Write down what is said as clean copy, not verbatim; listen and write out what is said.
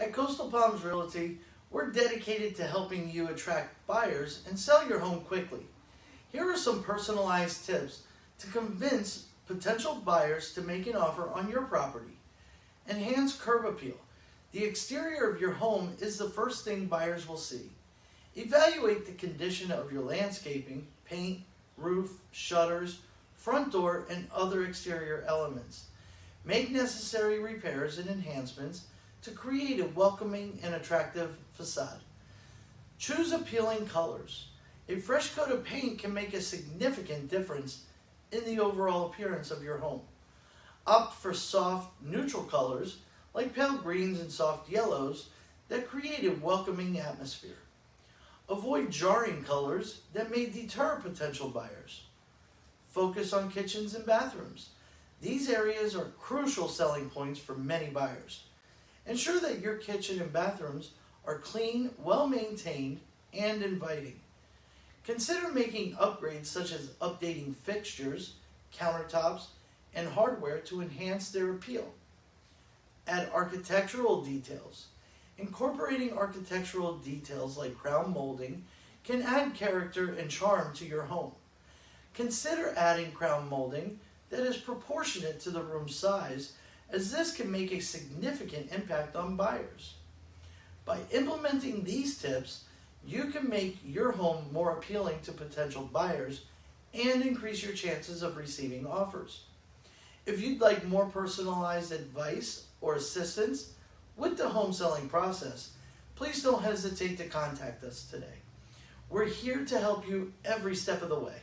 At Coastal Palms Realty, we're dedicated to helping you attract buyers and sell your home quickly. Here are some personalized tips to convince potential buyers to make an offer on your property. Enhance curb appeal. The exterior of your home is the first thing buyers will see. Evaluate the condition of your landscaping, paint, roof, shutters, front door, and other exterior elements. Make necessary repairs and enhancements to create a welcoming and attractive facade. Choose appealing colors. A fresh coat of paint can make a significant difference in the overall appearance of your home. Opt for soft, neutral colors like pale greens and soft yellows that create a welcoming atmosphere. Avoid jarring colors that may deter potential buyers. Focus on kitchens and bathrooms. These areas are crucial selling points for many buyers. Ensure that your kitchen and bathrooms are clean, well-maintained, and inviting. Consider making upgrades such as updating fixtures, countertops, and hardware to enhance their appeal. Add architectural details. Incorporating architectural details like crown molding can add character and charm to your home. Consider adding crown molding that is proportionate to the room size, as this can make a significant impact on buyers. By implementing these tips, you can make your home more appealing to potential buyers and increase your chances of receiving offers. If you'd like more personalized advice or assistance with the home selling process, please don't hesitate to contact us today. We're here to help you every step of the way.